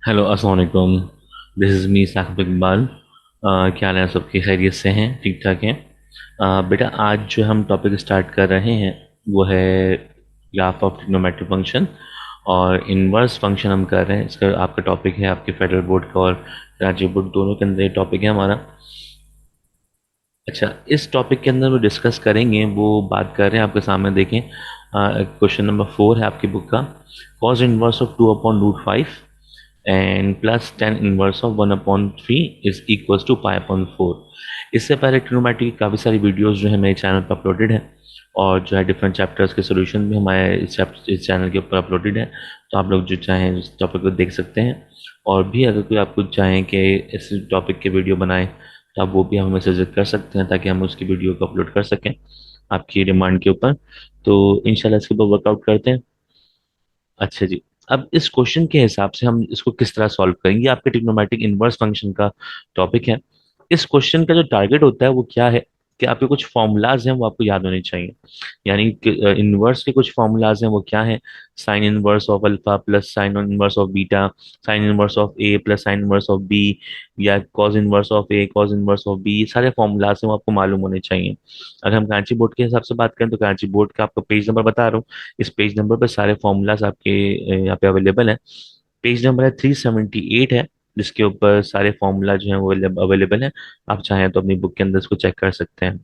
Hello अस्सलाम वालेकुम। This is me Saqib Iqbal. क्या हाल है? सबकी खैरियत से हैं? ठीक ठाक हैं? बेटा, आज जो हम टॉपिक स्टार्ट कर रहे हैं वो है ग्राफ ऑफ ट्रिग्नोमेट्रिक फंक्शन और इनवर्स फंक्शन हम कर रहे हैं। इसका आपका टॉपिक है आपके फेडरल बोर्ड का और राज्य बोर्ड दोनों के अंदर ये टॉपिक है हमारा। अच्छा, इस टॉपिक के अंदर वो डिस्कस करेंगे, वो बात कर रहे हैं आपके सामने देखें। क्वेश्चन नंबर 4 है आपकी बुक का। Cos inverse of 2/√5 and plus tan inverse of 1/3 is equals to पाई/4। इससे पहले ट्रिग्नोमेट्री की काफ़ी सारी वीडियोस जो है मेरे चैनल पर अपलोडेड है और जो है डिफरेंट चैप्टर्स के सॉल्यूशन भी हमारे इस चैनल के ऊपर अपलोडेड है। तो आप लोग जो चाहें इस टॉपिक को देख सकते हैं। और भी अगर कोई आप कुछ चाहें कि इस टॉपिक के वीडियो बनाएं तो आप वो भी हमें सजेस्ट कर सकते हैं ताकि हम उसकी वीडियो को अपलोड कर सकें आपकी डिमांड के ऊपर। तो इंशाल्लाह इसके ऊपर वर्कआउट करते हैं। अच्छा जी। अब इस क्वेश्चन के हिसाब से हम इसको किस तरह सॉल्व करेंगे, आपके ट्रिग्नोमेट्रिक इनवर्स फंक्शन का टॉपिक है। इस क्वेश्चन का जो टारगेट होता है वो क्या है कि आपके कुछ फॉर्मूलाज हैं वो आपको याद होने चाहिए। यानी कि इनवर्स के कुछ फॉर्मूलाज हैं वो क्या है? Sine inverse of alpha plus sine inverse of beta, sine inverse of A plus sine inverse of B, या cos inverse of A cos inverse of B. सारे फॉर्मूलाज हैं वो आपको मालूम होने चाहिए। अगर हम कराची बोर्ड के हिसाब से बात करें तो कराची बोर्ड का आपको पेज नंबर बता रहा हूँ। इस पेज नंबर पर सारे फॉर्मूलाज आपके यहाँ पे अवेलेबल हैं। पेज नंबर है 378 है, जिसके ऊपर सारे फॉर्मूला जो हैं वो अवेलेबल हैं। आप चाहें तो अपनी बुक के अंदर इसको चेक कर सकते हैं।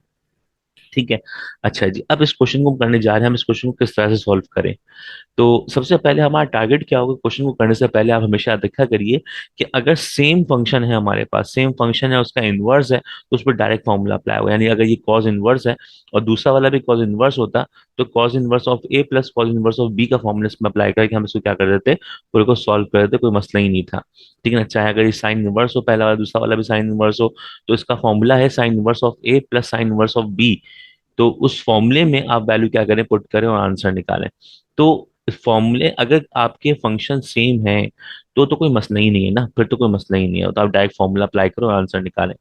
ठीक है। अच्छा जी, अब इस क्वेश्चन को करने जा रहे हैं, हम इस क्वेश्चन को किस तरह से सॉल्व करें। तो सबसे पहले हमारा टारगेट क्या होगा? क्वेश्चन को करने से पहले आप हमेशा याद रखा करिए कि अगर सेम फंक्शन है, हमारे पास सेम फंक्शन है, उसका इनवर्स है, तो उस पर डायरेक्ट फॉर्मूला अप्लाई होगा। यानी अगर ये कॉज इनवर्स है और दूसरा वाला भी कॉज इनवर्स होता तो cos inverse of A plus cos inverse of b का फॉर्मूला इसमें अप्लाई करके हम इसको क्या कर देते, पूरे को सॉल्व कर देते, कोई मसला ही नहीं था। ठीक है ना? चाहे अगर ये साइन इनवर्स हो पहला वाला, दूसरा वाला भी साइन इनवर्स हो, तो इसका फॉर्मूला है sine inverse of A plus sine inverse of b. तो उस फॉर्मूले में आप वैल्यू क्या करें, पुट करें और आंसर निकालें। तो फॉर्मूले अगर आपके फंक्शन सेम है तो कोई मसला ही नहीं है ना, फिर तो कोई मसला ही नहीं है। तो आप डायरेक्ट फॉर्मूला अप्लाई करो और आंसर निकालें।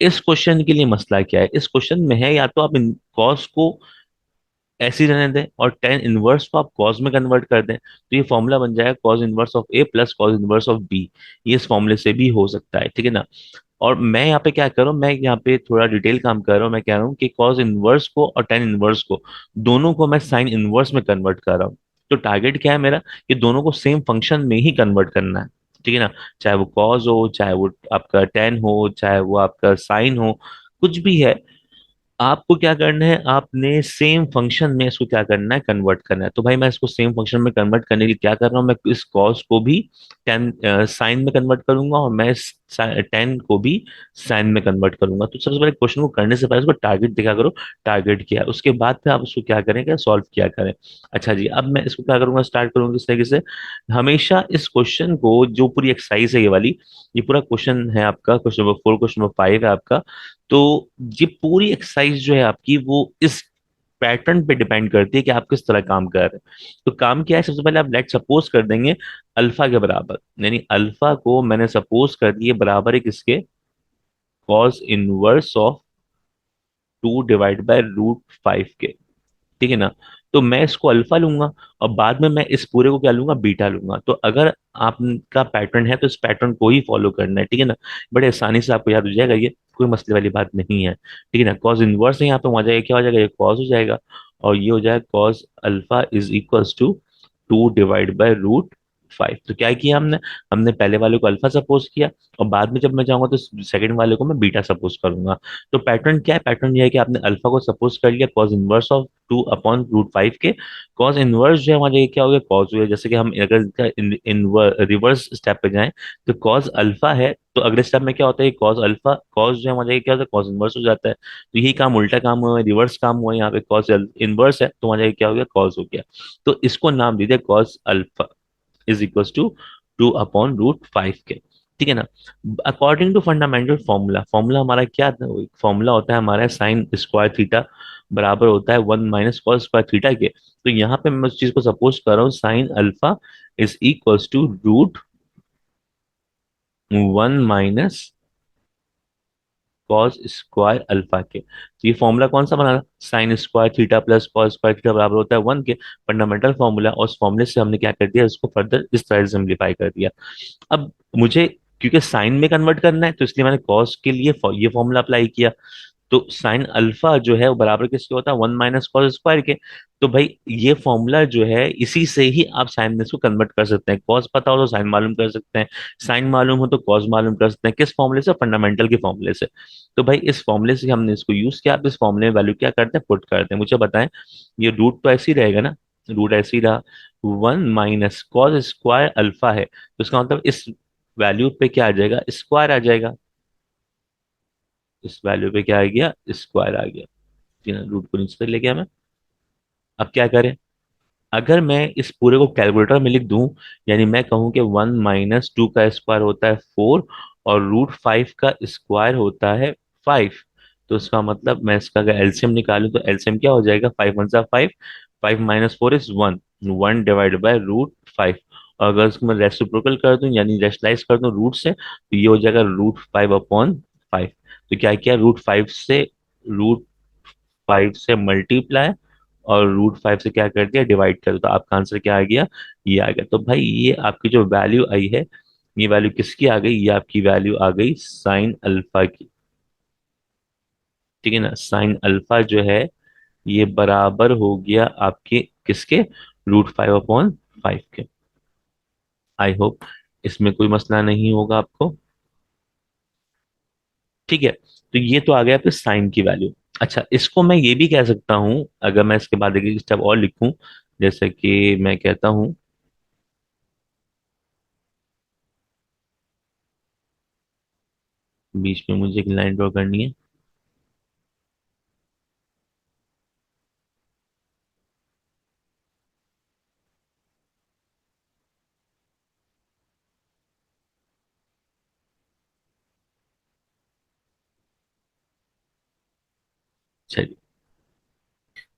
इस क्वेश्चन के लिए मसला क्या है? इस क्वेश्चन में है या तो आप इन कॉस को ऐसे ही रहने दें और टेन इनवर्स को आप कॉस में कन्वर्ट कर दें, तो ये फॉर्मूला बन जाएगा cos inverse of A plus cos inverse of b. ये इस फॉर्मूले से भी हो सकता है, ठीक है ना? और मैं यहाँ पे क्या कर रहा हूँ, मैं यहाँ पे थोड़ा डिटेल काम कर रहा हूँ। मैं कह रहा हूँ कि कॉस इनवर्स को और टेन इनवर्स को दोनों को मैं साइन इनवर्स में कन्वर्ट कर रहा हूँ। तो टारगेट क्या है मेरा, कि दोनों को सेम फंक्शन में ही कन्वर्ट करना है। ठीक है ना? चाहे वो कॉस हो, चाहे वो आपका टेन हो, चाहे वो आपका साइन हो, कुछ भी है, आपको क्या करना है, आपने सेम फंक्शन में इसको क्या करना है, कन्वर्ट करना है। तो भाई मैं इसको सेम फंक्शन में कन्वर्ट करने के लिए क्या कर रहा हूँ, मैं इस कॉस को भी टेन साइन में कन्वर्ट करूंगा और मैं इस टेन को भी साइन में कन्वर्ट करूंगा। तो सबसे पहले क्वेश्चन को करने से पहले उसको टारगेट देखा करो, टारगेट क्या है, उसके बाद फिर आप उसको क्या करेंगे, सॉल्व किया करें। अच्छा जी, अब मैं इसको क्या करूंगा, स्टार्ट करूंगा इस तरीके से। हमेशा इस क्वेश्चन को, जो पूरी एक्सरसाइज है ये वाली, ये पूरा क्वेश्चन है आपका, क्वेश्चन नंबर 4, क्वेश्चन नंबर 5 है आपका। तो ये पूरी एक्सरसाइज जो है आपकी वो इस पैटर्न पे डिपेंड करती है कि आप किस तरह काम कर रहे हैं। तो काम क्या है, सबसे पहले आप लेट सपोज कर देंगे अल्फा के बराबर, यानी अल्फा को मैंने सपोज कर दिए बराबर है किसके, कॉस इनवर्स ऑफ 2/√5 के। ठीक है ना? तो मैं इसको अल्फा लूंगा और बाद में मैं इस पूरे को क्या लूंगा, बीटा लूंगा। तो अगर आपका पैटर्न है तो इस पैटर्न को ही फॉलो करना है। ठीक है ना? बड़े आसानी से आपको याद हो जाएगा, ये कोई मसले वाली बात नहीं है। ठीक है ना? कॉज इनवर्स है यहाँ पे, वहां जाएगा क्या हो जाएगा, ये कॉज हो जाएगा और ये हो जाएगा cos alpha is equals to 2/√5। तो क्या किया हमने, हमने पहले वाले को अल्फा सपोज किया और बाद में जब मैं जाऊंगा तो सेकंड वाले को मैं बीटा सपोज करूंगा। तो पैटर्न क्या है, पैटर्न ये है कि आपने अल्फा को सपोज कर लिया कॉज इनवर्स ऑफ 2/√5 के। कॉज इनवर्स जो है हमारे ये क्या हो गया, कॉज हो गया। जैसे कि हम अगर इसका रिवर्स स्टेप पे जाएं तो कॉज अल्फा है, तो अगले स्टेप में क्या होता है, कॉज अल्फा कॉज जो है हमारे ये क्या होता है, कॉज इनवर्स हो जाता है। तो यही काम उल्टा काम हुआ है, रिवर्स काम हुआ है, यहाँ पे कॉज इनवर्स है तो हमारे ये क्या हो गया, कॉज हो गया। तो इसको नाम दीजिए cos alpha is equal to 2/√5 के। ठीक है ना? According to fundamental formula, formula हमारा क्या था, फॉर्मूला होता है हमारा साइन स्क्वायर थीटा बराबर होता है 1 - cos स्क्वायर थीटा के। तो यहाँ पे मैं उस चीज को सपोज कर रहा हूँ, sine alpha is equals to √1 - cos square alpha के। तो ये फॉर्मूला कौन सा बना, sine square theta plus cos square theta बराबर होता है 1 के। फंडामेंटल फॉर्मूला, और उस फॉर्मूले से हमने क्या कर दिया, उसको फर्दर इस तरह से सिंप्लीफाई कर दिया। अब मुझे क्योंकि साइन में कन्वर्ट करना है, तो इसलिए मैंने कॉस के लिए ये फॉर्मूला अप्लाई किया। तो साइन अल्फा जो है वो बराबर किसके होता है, 1 - cos स्क्वायर के। तो भाई ये फॉर्मूला जो है, इसी से ही आप साइन में इसको कन्वर्ट कर सकते हैं। कॉस पता हो तो साइन मालूम कर सकते हैं, साइन मालूम हो तो कॉस मालूम कर सकते हैं। किस फॉर्मूले से, फंडामेंटल के फॉर्मूले से। तो भाई इस फॉर्मूले से हमने इसको यूज किया। आप इस फॉर्मूले में वैल्यू क्या करते हैं, पुट करते हैं। मुझे बताएं, ये रूट तो ऐसे ही रहेगा ना, रूट ऐसे ही रहा। 1 - cos स्क्वायर अल्फा है, तो इसका मतलब इस वैल्यू पे क्या आ जाएगा, स्क्वायर आ जाएगा। इस वैल्यू पे क्या आ गया, स्क्वायर आ गया। ठीक है, रूट को नीचे तक ले गया मैं। अब क्या करें, अगर मैं इस पूरे को कैलकुलेटर में लिख दूं, यानी मैं कहूं कि 1 - 2 का स्क्वायर होता है 4, और रूट 5 का स्क्वायर होता है 5। तो इसका मतलब मैं इसका अगर एलसीएम निकालूं, तो एलसीएम क्या हो जाएगा, 5 × 1 = 5, 5 - 4 = 1, 1/√5। और अगर इसको मैं रेसिप्रोकल कर दूं, यानी रेशनलाइज कर दूं रूट से, तो ये हो जाएगा √5/5। तो क्या किया, रूट 5 से मल्टीप्लाई, और √5 से क्या कर दिया, डिवाइड कर दिया। तो आपका आंसर क्या आ गया, ये आ गया। तो भाई ये आपकी जो वैल्यू आई है, ये वैल्यू किसकी आ गई, ये आपकी वैल्यू आ गई साइन अल्फा की। ठीक है ना, साइन अल्फा जो है ये बराबर हो गया आपके किसके, √5/5 के। आई होप इसमें कोई मसला नहीं होगा आपको। ठीक है, तो ये तो आ गया आपके साइन की वैल्यू। अच्छा, इसको मैं ये भी कह सकता हूं, अगर मैं इसके बाद एक स्टेप और लिखूं, जैसे कि मैं कहता हूं, बीच में मुझे एक लाइन ड्रॉ करनी है। चलिए,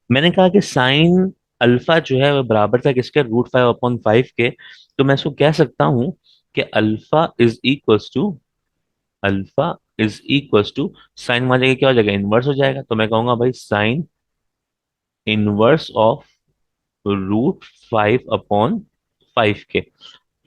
मैंने कहा कि साइन अल्फा जो है वो बराबर था किसके, √5/5 के। तो मैं इसको कह सकता हूं कि alpha is equals to sine में आ जाएगा, क्या हो जाएगा, इनवर्स हो जाएगा। तो मैं कहूंगा भाई साइन इनवर्स ऑफ √5/5 के।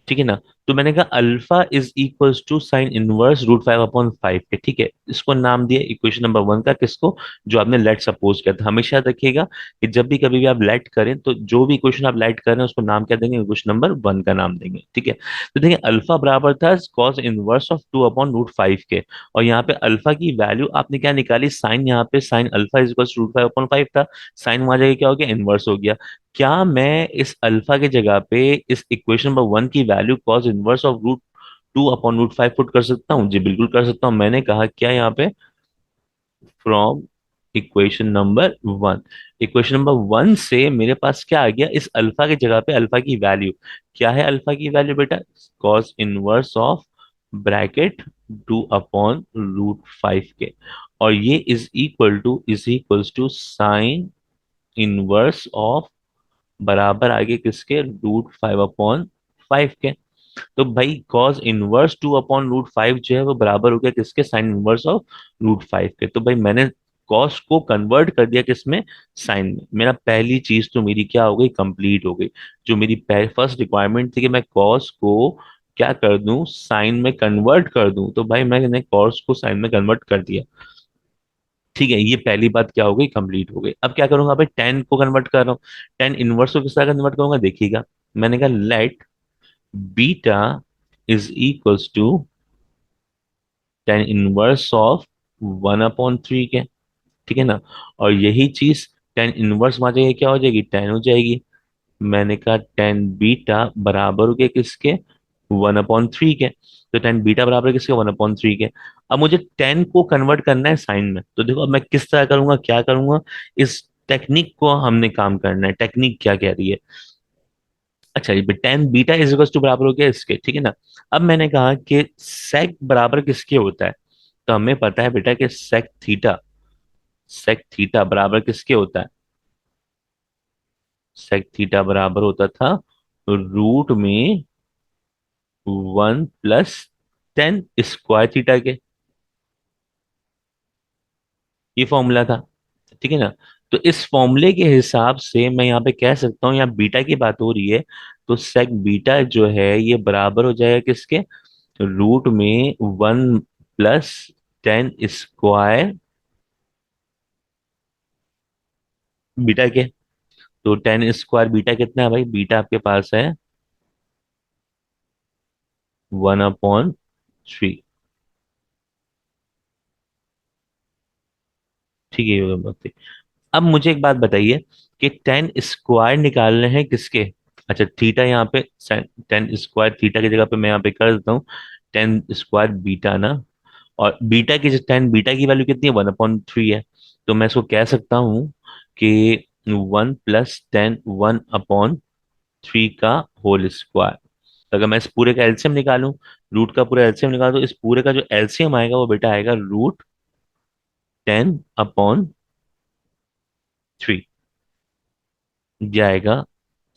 ठीक है ना। तो मैंने कहा alpha is equals to sine inverse √5/5 के। ठीक है, इसको नाम दिया इक्वेशन नंबर 1 का, किसको, जो आपने लेट सपोज किया था। हमेशा याद रखिएगा कि जब भी कभी भी आप लेट करें, तो जो भी इक्वेशन आप लेट कर रहे हैं उसको नाम क्या देंगे, इक्वेशन नंबर 1 का नाम देंगे। ठीक है, तो देखिए अल्फा बराबर था कॉस इनवर्स ऑफ 2/√5 के। और यहाँ पे अल्फा की वैल्यू आपने क्या निकाली, साइन, यहाँ पे साइन अल्फा इज इक्वल्स √5/5 था। साइन वहां जाके क्या हो गया, इनवर्स हो गया। क्या मैं इस अल्फा के जगह पे इस इक्वेशन नंबर 1 की value cos inverse of √2/√5 put कर सकता हूँ, जी बिल्कुल कर सकता हूँ। मैंने कहा क्या यहाँ पे, from equation number 1। Equation number 1 से मेरे पास क्या आ गया, इस अल्फा की जगह पे अल्फा की वैल्यू क्या है, अल्फा की वैल्यू बेटा कॉस इनवर्स ऑफ ब्रैकेट 2/√5 के। और ये is equals to sine inverse of, बराबर आगे किसके, √5/5 के। तो भाई कॉस इनवर्स 2/√5 जो है वो बराबर हो गया किसके, साइन इनवर्स ऑफ √5 के। तो भाई मैंने कॉस को कन्वर्ट कर दिया किसमें, साइन में। मेरा पहली चीज तो मेरी क्या हो गई, कंप्लीट हो गई। जो मेरी फर्स्ट रिक्वायरमेंट थी कि मैं कॉस को क्या कर दूं, साइन में कन्वर्ट कर दूं, तो भाई मैंने कॉस को साइन में कन्वर्ट कर दिया। ठीक है, ये पहली बात क्या हो गई, कंप्लीट हो गई। अब क्या करूंगा भाई, टेन को कन्वर्ट कर रहा हूँ। टेन इनवर्स को किस तरह कन्वर्ट करूंगा, देखिएगा। मैंने कहा let beta is equals to tan inverse of 1/3 के। ठीक है ना। और यही चीज टेन इनवर्स में आ जाएगी, क्या हो जाएगी, टेन हो जाएगी। मैंने कहा टेन बीटा बराबर हो गया किसके, 1/3 के। तो टेन बीटा बराबर है किसके, 1/3 के। अब मुझे टेन को कन्वर्ट करना है साइन में, तो देखो अब मैं किस तरह करूंगा, क्या करूंगा, इस टेक्निक को हमने काम करना है। टेक्निक क्या कह रही है, अच्छा ये tan beta is equal to बराबर हो गया इसके। ठीक है ना। अब मैंने कहा कि सेक बराबर किसके होता है, तो हमें पता है बेटा कि सेक थीटा बराबर किसके होता है, सेक थीटा बराबर होता था रूट में 1 + tan स्क्वायर थीटा के। ये फॉर्मूला था, ठीक है ना। तो इस फॉर्मूले के हिसाब से मैं यहाँ पे कह सकता हूँ, यहाँ बीटा की बात हो रही है, तो सेक बीटा जो है ये बराबर हो जाएगा किसके, रूट में 1 + 10 स्क्वायर बीटा के। तो 10 स्क्वायर बीटा कितना है भाई, बीटा आपके पास है 1/3। ठीक है, ये बात है। अब मुझे एक बात बताइए कि 10 स्क्वायर निकालने हैं किसके। अच्छा थीटा यहाँ पे, 10 स्क्वायर थीटा की जगह पे मैं यहाँ पे कर देता हूँ 10 स्क्वायर बीटा ना। और बीटा की, 10 बीटा की वैल्यू कितनी है, 1/3 है। तो मैं इसको कह सकता हूँ कि 1 + 10 1/3 का होल स्क्वायर। तो अगर मैं इस पूरे का एलसीएम निकालूं, रूट का पूरा एलसीएम निकालूं, तो इस पूरे का जो एलसीएम आएगा वो बेटा आएगा √10/3। जाएगा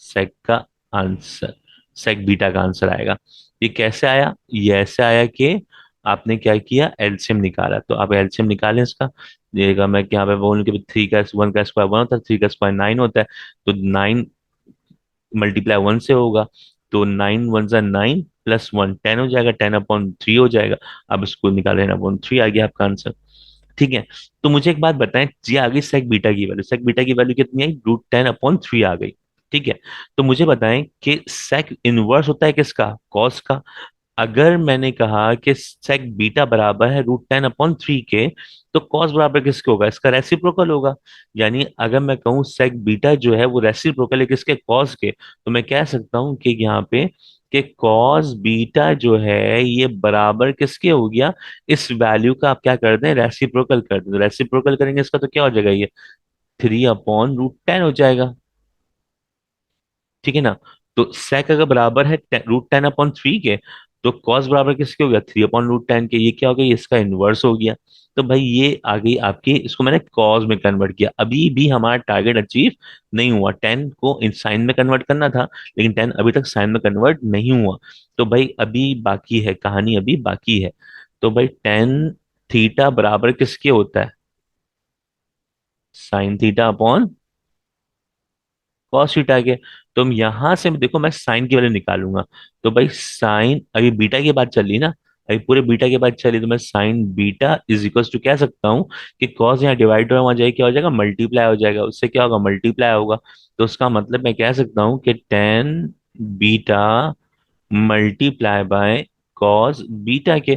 सेक का आंसर, सेक बीटा का आंसर आएगा। ये कैसे आया, ये ऐसे आया कि आपने क्या किया, एलसीएम निकाला। तो आप एलसीएम निकालें इसका, देखिएगा मैं यहाँ पे बोलूँ कि 3 का 1 का स्क्वायर 1 होता है, 3 का स्क्वायर 9 होता है। तो 9 × 1 से होगा, तो 9 × 1 = 9 + 1 10 हो जाएगा, 10/3 हो जाएगा। अब इसको निकाले, 10/3 आ गया आपका आंसर। ठीक है। तो मुझे एक बात बताएं, जी आ गई सेक बीटा की वैल्यू, सेक बीटा की वैल्यू कितनी आई, √10/3 आ गई। ठीक है। तो मुझे बताएं कि सेक इनवर्स होता है किसका, कॉस का। अगर मैंने कहा कि सेक बीटा बराबर है √10/3 के, तो कॉस बराबर किसके होगा, इसका रेसिप्रोकल होगा। यानी अगर मैं कहूँ सेक बीटा जो है वो रेसिप्रोकल है किसके, कॉस के, तो मैं कह सकता हूँ कि यहाँ पे कि कॉस बीटा जो है ये बराबर किसके हो गया, इस वैल्यू का आप क्या कर दें, रेसिप्रोकल कर दें। रेसिप्रोकल करेंगे इसका तो क्या हो जाएगा, ये 3/√10 हो जाएगा। ठीक है ना। तो sec अगर बराबर है √10/3 के, तो cos बराबर किसके हो गया, 3/√10 के। ये क्या हो गया, ये इसका इनवर्स हो गया। तो भाई ये आ गई आपकी, इसको मैंने cos में कन्वर्ट किया। अभी भी हमारा टारगेट अचीव नहीं हुआ, 10 को इन साइन में कन्वर्ट करना था, लेकिन 10 अभी तक साइन में कन्वर्ट नहीं हुआ। तो भाई अभी बाकी है, कहानी अभी बाकी है। तो भाई टेन थीटा बराबर किसके होता है, sine theta upon cos theta के। तो हम यहां से देखो, मैं साइन की वैल्यू निकालूंगा। तो भाई साइन, अभी बीटा की बात चल रही ना, अभी पूरे बीटा की बात चली, तो मैं sine beta is equal to कह सकता हूँ कि कॉस यहाँ डिवाइड हो वहां जाए क्या हो जाएगा, मल्टीप्लाई हो जाएगा, उससे क्या होगा, मल्टीप्लाई होगा। तो उसका मतलब मैं कह सकता हूँ कि tan beta multiply by cos beta के।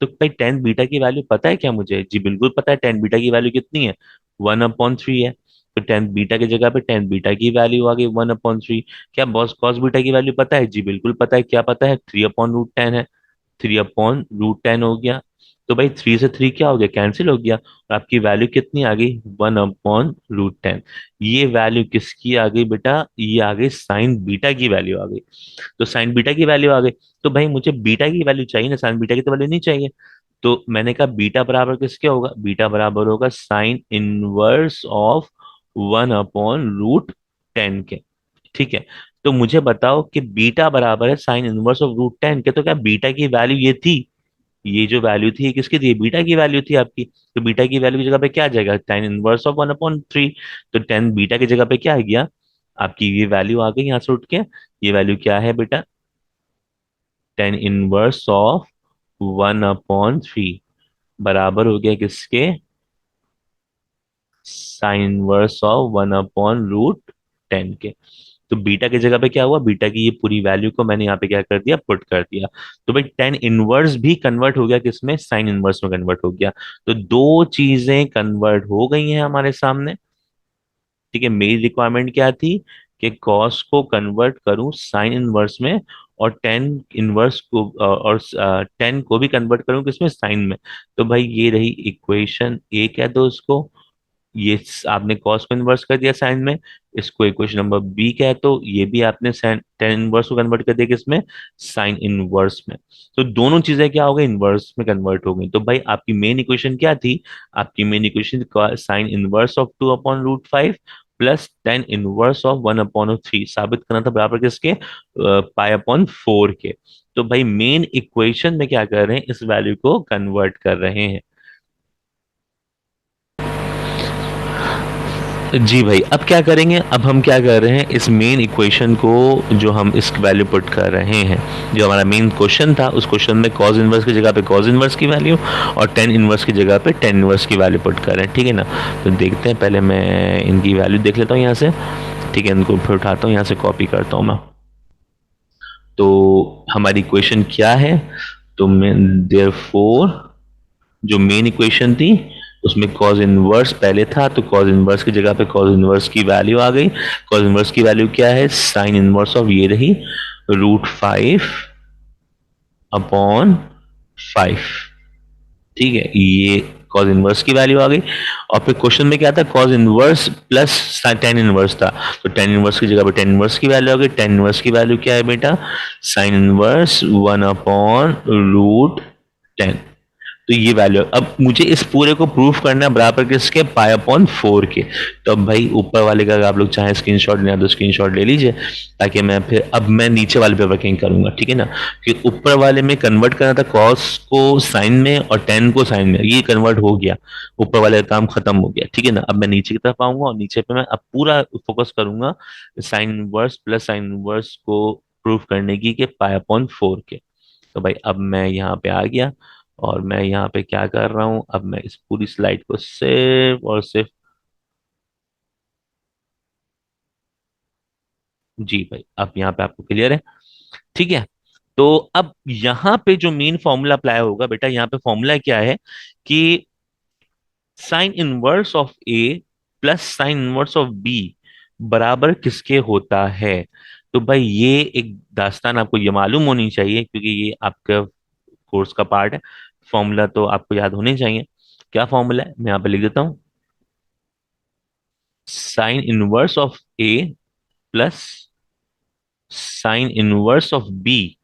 तो भाई टेन बीटा की वैल्यू पता है क्या मुझे, जी बिल्कुल पता है, टेन बीटा की वैल्यू कितनी है, 1/3 है। तो टेन बीटा की जगह पे टेन बीटा की वैल्यू आ गई 1/3। क्या बॉस कॉस बीटा की वैल्यू पता है, जी बिल्कुल पता है, क्या पता है, 3/√10 है। 3/√10 हो गया। तो भाई 3 से 3 क्या हो गया, कैंसिल हो गया, और आपकी वैल्यू कितनी आ गई, 1/√10। ये वैल्यू किसकी आ गई बेटा, ये आ गई साइन बीटा की वैल्यू आ गई। तो साइन बीटा की वैल्यू आ गई। तो भाई मुझे बीटा की वैल्यू चाहिए ना, साइन बीटा की तो वैल्यू नहीं चाहिए। तो मैंने कहा बीटा बराबर किसके होगा, बीटा बराबर होगा साइन इनवर्स ऑफ 1/√10 के। ठीक है। तो मुझे बताओ कि बीटा बराबर है साइन इनवर्स ऑफ √10 के, तो क्या बीटा की वैल्यू ये थी, ये जो वैल्यू थी ये किसकी थी, बीटा की वैल्यू थी आपकी। तो बीटा की वैल्यू की जगह पे क्या आ जाएगा, टेन इनवर्स ऑफ 1/3। तो टेन बीटा की जगह पे क्या आ गया, आपकी ये वैल्यू आ गई यहाँ से उठ के। ये वैल्यू क्या है बेटा, टेन इनवर्स ऑफ 1/3 बराबर हो गया किसके, साइन इनवर्स ऑफ 1/√10 के। तो बीटा की जगह पे क्या हुआ, बीटा की ये पूरी वैल्यू को मैंने यहाँ पे क्या कर दिया, पुट कर दिया। तो भाई टेन इनवर्स भी कन्वर्ट हो गया किसमें, साइन इनवर्स में कन्वर्ट हो गया। तो दो चीजें कन्वर्ट हो गई हैं हमारे सामने। ठीक है, मेरी रिक्वायरमेंट क्या थी कि कॉस को कन्वर्ट करूं साइन इनवर्स में, और टेन इनवर्स को और टेन को भी कन्वर्ट करूं किसमें, साइन में। तो भाई ये रही इक्वेशन ए कह दो उसको, ये आपने कॉस को इन्वर्स कर दिया साइन में। इसको इक्वेशन नंबर बी कहे तो ये भी आपने टेन इनवर्स को कन्वर्ट कर दिया किसमें, साइन इनवर्स में। तो दोनों चीजें क्या हो गई, इनवर्स में कन्वर्ट हो गई। तो भाई आपकी मेन इक्वेशन क्या थी, आपकी main equation sign inverse of 2/√5 plus tan inverse of 1/3 साबित करना था बराबर किसके, पाई/4 के। तो भाई मेन इक्वेशन में क्या कर रहे हैं, इस वैल्यू को कन्वर्ट कर रहे हैं। जी भाई, अब क्या करेंगे, अब हम क्या कर रहे हैं, इस मेन इक्वेशन को जो हम इस वैल्यू पुट कर रहे हैं, जो हमारा मेन क्वेश्चन था, उस क्वेश्चन में कॉज इनवर्स की जगह पे कॉज इनवर्स की वैल्यू और टेन इनवर्स की जगह पे टेन इनवर्स की वैल्यू पुट कर रहे हैं, ठीक है ना। तो देखते हैं, पहले मैं इनकी वैल्यू देख लेता हूँ यहाँ से, ठीक है, इनको फिर उठाता हूँ यहाँ से, कॉपी करता हूँ मैं। तो हमारी इक्वेशन क्या है, तो मैं देयरफॉर जो मेन इक्वेशन थी उसमें कॉज इनवर्स पहले था, तो कॉज इनवर्स की जगह पे कॉज इनवर्स की वैल्यू आ गई। कॉज इनवर्स की वैल्यू क्या है, साइन इनवर्स ऑफ ये रही √5/5, ठीक है, ये कॉज इनवर्स की वैल्यू आ गई। और फिर क्वेश्चन में क्या था, cause inverse plus tan inverse था, तो टेन इनवर्स की जगह पे टेन इनवर्स की वैल्यू आ गई। टेन इनवर्स की वैल्यू क्या है बेटा, साइन इनवर्स 1/√10। तो ये वैल्यू, अब मुझे इस पूरे को प्रूफ करना है बराबर किसके, पाई/4 के। तो अब भाई ऊपर वाले का अगर आप लोग चाहें स्क्रीनशॉट लेना तो स्क्रीनशॉट ले लीजिए, ताकि मैं फिर, अब मैं नीचे वाले पे वर्किंग करूंगा, ठीक है ना। कि ऊपर वाले में कन्वर्ट करना था कॉस को साइन में और टेन को साइन में, ये कन्वर्ट हो गया, ऊपर वाले का काम खत्म हो गया, ठीक है ना। अब मैं नीचे की तरफ आऊंगा और नीचे पे मैं अब पूरा फोकस करूंगा sine inverse plus sine inverse को प्रूफ करने की, कि पाई/4 के। तो भाई अब मैं यहाँ पे आ गया और मैं यहाँ पे क्या कर रहा हूँ, अब मैं इस पूरी स्लाइड को सिर्फ और सिर्फ, जी भाई अब यहाँ पे आपको क्लियर है, ठीक है। तो अब यहाँ पे जो मेन फॉर्मूला अप्लाई होगा बेटा, यहाँ पे फॉर्मूला क्या है कि sine inverse of A plus sine inverse of b बराबर किसके होता है। तो भाई ये एक दास्तान आपको ये मालूम होनी चाहिए, क्योंकि ये आपका कोर्स का पार्ट है। फॉर्मूला तो आपको याद होने चाहिए। क्या फॉर्मूला है, मैं यहाँ पे लिख देता हूँ, sine inverse of A plus sine inverse of b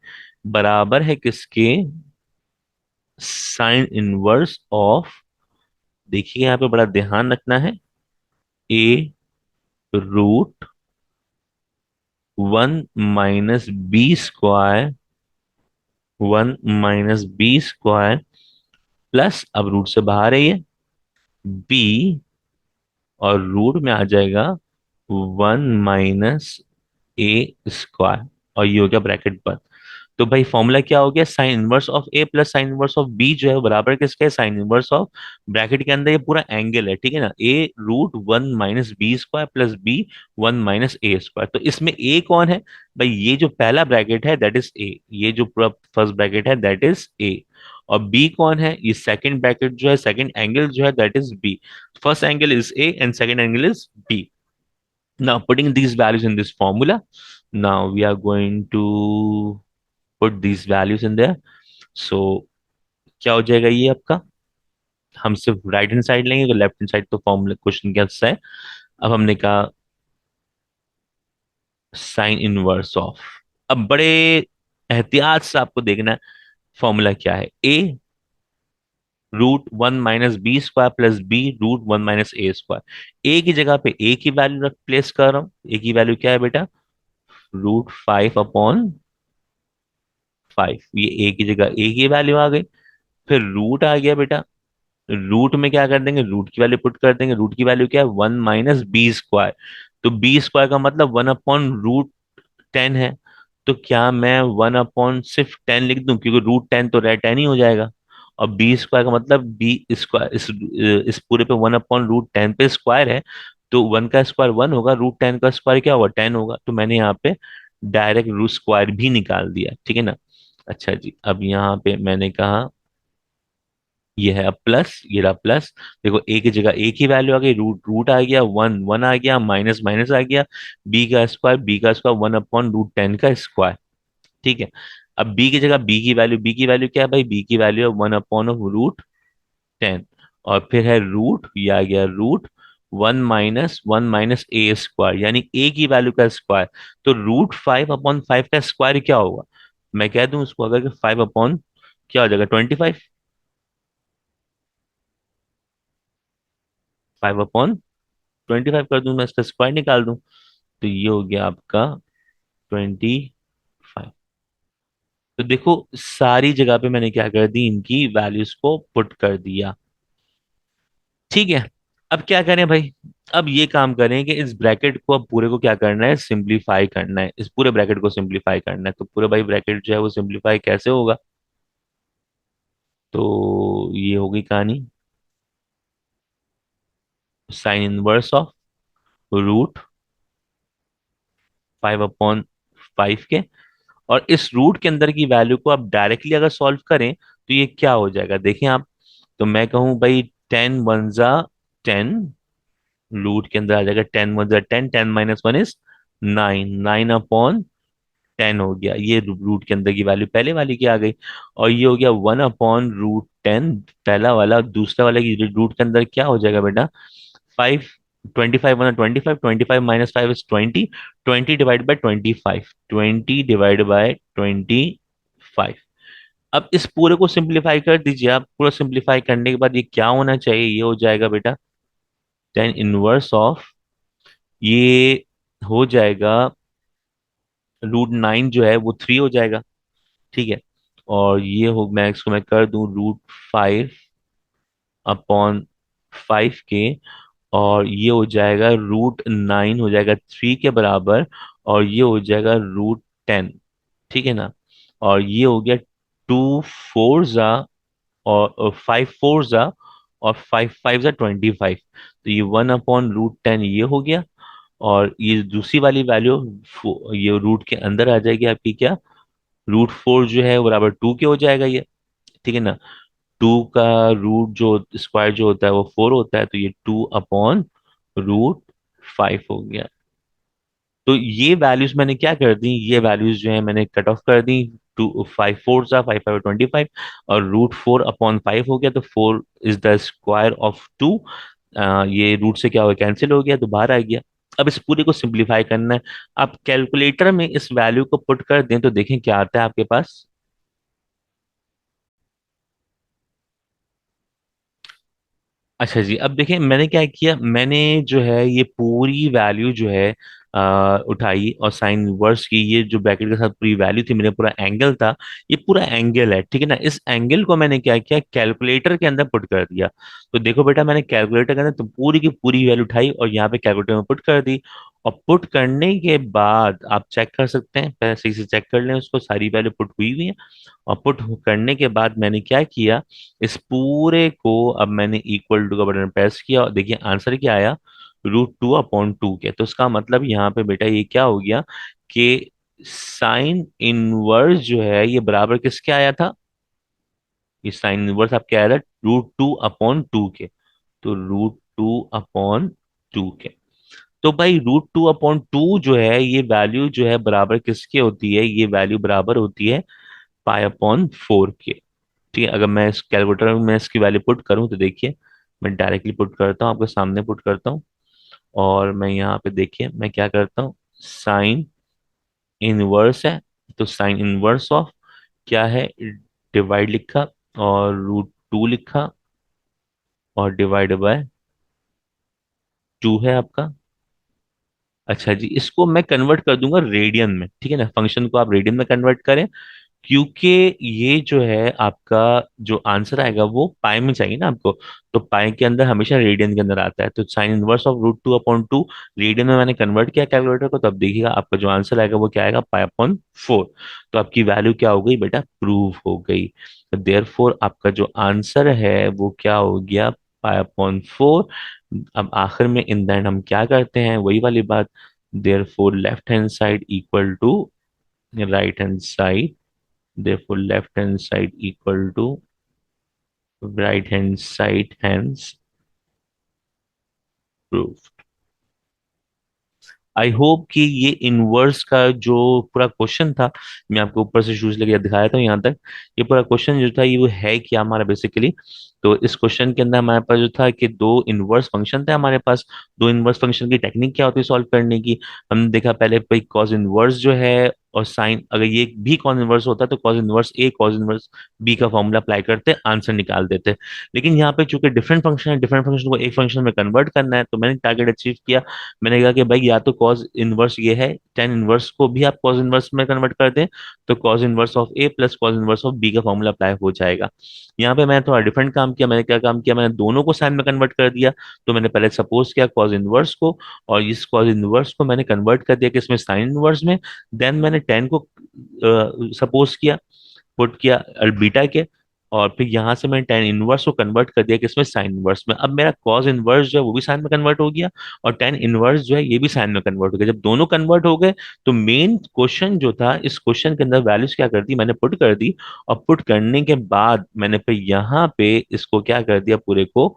बराबर है किसके, साइन इनवर्स ऑफ, देखिए यहाँ पे बड़ा ध्यान रखना है, A√1 - B², 1 - B² प्लस, अब रूट से बाहर है ये, बी, और रूट में आ जाएगा 1 - A², और ये हो गया ब्रैकेट पर। तो भाई फॉर्मूला क्या हो गया, sine inverse of A plus sine inverse of b जो है वो बराबर किसके, साइन इनवर्स ऑफ, ब्रैकेट के अंदर ये पूरा एंगल है, ठीक है ना, A√1 - B² plus B 1 - A²। तो इसमें ए कौन है, भाई ये जो पहला ब्रैकेट है दैट इज ए, ये जो पूरा फर्स्ट ब्रैकेट है दैट इज ए। और बी कौन है, ये सेकंड ब्रैकेट जो है, सेकंड एंगल जो है that is b. First angle is A and second angle is b. Now putting these values in this formula, now we are going to put these values in there. So क्या हो जाएगा ये आपका, हम सिर्फ right hand side लेंगे, तो left hand side तो फॉर्मूला क्वेश्चन क्या है। अब हमने कहा साइन इनवर्स ऑफ, अब बड़े एहतियात से आपको देखना है फॉर्मूला क्या है, A√1 - B² plus B√1 - A²। ए की जगह पे ए की वैल्यू रख प्लेस कर रहा हूँ, ए की वैल्यू क्या है बेटा, √5/5, ये ए की जगह ए की वैल्यू आ गई। फिर रूट आ गया बेटा, रूट में क्या कर देंगे, रूट की वैल्यू पुट कर देंगे, रूट की वैल्यू क्या है, 1 - B²। तो B² का मतलब 1/√10 है। तो क्या मैं 1/सिर्फ 10 लिख दूं, क्योंकि √10 तो रेट 10 ही हो जाएगा। और B² का मतलब B², इस पूरे पे 1/√10 पे स्क्वायर है, तो 1 का स्क्वायर 1 होगा, √10 का स्क्वायर क्या होगा, 10 होगा। तो मैंने यहाँ पे डायरेक्ट रूट स्क्वायर भी निकाल दिया, ठीक है ना। अच्छा जी, अब यहाँ पे मैंने कहा ये है अब प्लस, ये रहा प्लस। देखो ए की जगह ए की वैल्यू आ गई, रूट रूट आ गया, वन वन आ गया, माइनस माइनस आ गया, बी का स्क्वायर 1/√10 का स्क्वायर, ठीक है। अब बी की जगह बी की वैल्यू क्या है भाई, बी की वैल्यू है 1/√10। और फिर है रूट, ये आ गया रूट 1 - 1 - A², यानी ए की वैल्यू का स्क्वायर। तो √5/5 का स्क्वायर क्या होगा, मैं कह दूं उसको, अगर 5 क्या हो जाएगा, 25, 5/25 कर दूं, मैं इसका स्क्वायर निकाल दूं, तो ये हो गया आपका 25। तो देखो सारी जगह पे मैंने क्या कर दी, इनकी वैल्यूज को पुट कर दिया, ठीक है। अब क्या करें भाई? अब ये काम करें कि इस ब्रैकेट को अब पूरे को क्या करना है, सिंप्लीफाई करना है, इस पूरे ब्रैकेट को सिंप्लीफाई करना है। तो पूरे भाई ब्रैकेट जो है वो सिंप्लीफाई कैसे होगा? तो ये होगी कहानी, साइन इनवर्स ऑफ रूट 5/5 के। और इस रूट के अंदर की वैल्यू को आप डायरेक्टली अगर सॉल्व करें तो ये क्या हो जाएगा देखें आप। तो मैं कहूँ भाई 10 1 जा 10, रूट के अंदर आ जाएगा 10 1 जा 10, 10 - 1 इज 9, 9/10 हो गया। ये रूट के अंदर की वैल्यू पहले वाली की आ गई। और ये हो गया 1/√10 पहला वाला। दूसरा वाला की रूट के अंदर क्या हो जाएगा बेटा? 5। 25 - 25, 25 - 5 is 20, 20 divide by 25, 20 divide by 25। अब इस पूरे को सिंप्लीफाई कर दीजिए आप। पूरा सिंप्लीफाई करने के बाद ये क्या होना चाहिए? ये हो जाएगा बेटा 10 इनवर्स ऑफ, ये हो जाएगा √9 जो है वो 3 हो जाएगा। ठीक है। और ये हो, मैं इसको मैं कर दूं √5/5 के। और ये हो जाएगा √9 हो जाएगा 3 के बराबर। और ये हो जाएगा √10। ठीक है ना? और ये हो गया 2 4 जा, और 5 4 जा, और 5 5 जा 25। तो ये 1/√10 ये हो गया। और ये दूसरी वाली वैल्यू ये रूट के अंदर आ जाएगी आपकी क्या? √4 जो है वो बराबर 2 के हो जाएगा ये। ठीक है ना? 2 का रूट जो स्क्वायर जो होता है वो 4 होता है, तो ये 2/√5 हो गया। तो ये वैल्यूज मैंने क्या कर दी, ये वैल्यूज जो है मैंने कट ऑफ कर दी। 5 4 जा 5 5 25। और √4/5 हो गया, तो 4 इज द स्क्वायर ऑफ 2। ये रूट से क्या हो गया, कैंसिल हो गया, तो बाहर आ गया। अब इस पूरे को सिंप्लीफाई करना है। आप कैलकुलेटर में इस वैल्यू को पुट कर दें तो देखें क्या आता है आपके पास। अच्छा जी, अब देखिए मैंने क्या किया, मैंने जो है ये पूरी वैल्यू जो है उठाई और साइन वर्स की। ये जो ब्रैकेट के साथ पूरी वैल्यू थी, मेरा पूरा एंगल था, ये पूरा एंगल है। ठीक है ना? इस एंगल को मैंने क्या किया, कैलकुलेटर के अंदर पुट कर दिया। तो देखो बेटा, मैंने कैलकुलेटर के अंदर तो पूरी की पूरी वैल्यू उठाई और यहाँ पे कैलकुलेटर में पुट कर दी। और पुट करने के बाद आप चेक कर सकते हैं, पहले सही से चेक कर लें उसको, सारी वैल्यू पुट हुई हुई है। और पुट करने के बाद मैंने क्या किया, इस पूरे को अब मैंने इक्वल टू का बटन प्रेस किया और देखिए आंसर क्या आया, √2/2 के। तो इसका मतलब यहाँ पे बेटा ये क्या हो गया कि साइन इनवर्स जो है ये बराबर किसके आया था? ये साइन इनवर्स आपके आया था √2/2 के। तो √2/2 के। तो भाई √2/2 जो है ये वैल्यू जो है बराबर किसके होती है? ये वैल्यू बराबर होती है π/4 के। ठीक है। अगर मैं इस कैलकुलेटर में इसकी वैल्यू पुट करूं तो देखिए, मैं डायरेक्टली पुट करता हूं, आपके सामने पुट करता हूं। और मैं यहाँ पे देखिए मैं क्या करता हूँ, साइन इनवर्स है, तो साइन इनवर्स ऑफ क्या है, डिवाइड लिखा और √2 लिखा और डिवाइड बाय 2 है आपका। अच्छा जी, इसको मैं कन्वर्ट कर दूंगा रेडियन में। ठीक है ना? फंक्शन को आप रेडियन में कन्वर्ट करें, क्योंकि ये जो है आपका जो आंसर आएगा वो पाई में चाहिए ना आपको। तो पाई के अंदर हमेशा रेडियन के अंदर आता है। तो साइन इनवर्स ऑफ √2/2 रेडियन में मैंने कन्वर्ट किया कैलकुलेटर को, तब देखिएगा आपका जो आंसर आएगा वो क्या आएगा, π/4। तो आपकी वैल्यू क्या हो गई बेटा, प्रूव हो गई। तो देयरफॉर आपका जो आंसर है वो क्या हो गया, π/4। अब आखिर में इन द एंड हम क्या करते हैं, वही वाली बात, therefore left hand side equal to right hand side, therefore left hand side equal to right hand side, hence proof। I hope कि ये इनवर्स का जो पूरा क्वेश्चन था, मैं आपको ऊपर से शूज लेके दिखाया था यहाँ तक। ये पूरा क्वेश्चन जो था ये वो है क्या हमारा बेसिकली। तो इस क्वेश्चन के अंदर हमारे पास जो था कि दो इनवर्स फंक्शन थे हमारे पास। दो इनवर्स फंक्शन की टेक्निक क्या होती है सॉल्व करने की, हमने देखा पहले भाई कॉस इनवर्स जो है और साइन, अगर ये भी कॉज इनवर्स होता तो कॉज इनवर्स ए कॉज इनवर्स बी का फॉर्मूला अप्लाई करते, आंसर निकाल देते। लेकिन यहाँ पे चूंकि डिफरेंट फंक्शन है, डिफरेंट फंक्शन को एक फंक्शन में कन्वर्ट करना है, तो मैंने टारगेट अचीव किया। मैंने कहा कि भाई या तो कॉज इनवर्स ये है, टेन इनवर्स को भी आप कॉज इनवर्स में कन्वर्ट कर दें, तो cos inverse of A plus cos inverse of b का फॉर्मूला अप्लाई हो जाएगा। यहाँ पे मैंने थोड़ा डिफरेंट काम किया। मैंने क्या काम किया, मैंने दोनों को साइन में कन्वर्ट कर दिया। तो मैंने पहले सपोज किया कॉज इनवर्स को, और इस कॉज इनवर्स को मैंने कन्वर्ट कर दिया कि इसमें साइन इनवर्स में। देन मैंने टेन को सपोज किया, पुट किया अल्बीटा के, और फिर यहाँ से मैंने टेन इनवर्स को कन्वर्ट कर दिया कि इसमें साइन इनवर्स में। अब मेरा कॉज इनवर्स जो है वो भी साइन में कन्वर्ट हो गया, और टेन इनवर्स जो है ये भी साइन में कन्वर्ट हो गया। जब दोनों कन्वर्ट हो गए, तो मेन क्वेश्चन जो था, इस क्वेश्चन के अंदर वैल्यूज क्या कर दी, मैंने पुट कर दी। और पुट करने के बाद मैंने फिर यहाँ पे इसको क्या कर दिया, पूरे को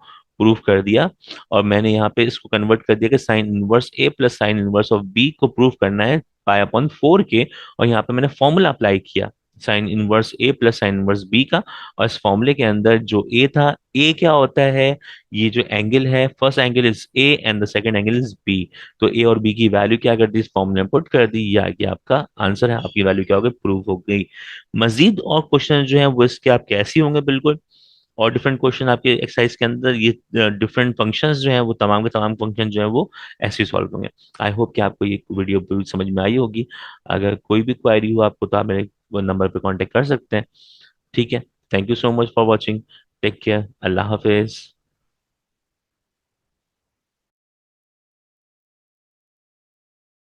प्रूफ कर दिया। और मैंने यहाँ पे इसको कन्वर्ट कर दिया कि sine inverse A plus sine inverse of B को प्रूफ करना है पाई अपॉन फोर के। और यहाँ पे मैंने फॉर्मूला अप्लाई किया, sign inverse A plus sine inverse B का। और इस फॉर्मूले के अंदर जो ए था, ए क्या होता है, ये जो एंगल है, first angle is A and the second angle is B. तो ए और बी की वैल्यू क्या कर दी, इस फॉर्मूले में पुट कर दी, ये आ गया आपका आंसर है। आपकी वैल्यू क्या हो गई, प्रूफ हो गई। मजीद और क्वेश्चन जो है वो इसके आपके ऐसे ही होंगे बिल्कुल। और डिफरेंट क्वेश्चन आपके एक्सरसाइज के अंदर, ये डिफरेंट फंक्शंस जो हैं वो तमाम के तमाम फंक्शन जो हैं वो ऐसे ही सॉल्व होंगे। आई होप कि आपको ये वीडियो पूरी समझ में आई होगी। अगर कोई भी क्वायरी हो आपको, तो आप मेरे नंबर पे कांटेक्ट कर सकते हैं। ठीक है। Thank you so much for watching. Take care. अल्लाह हाफिज।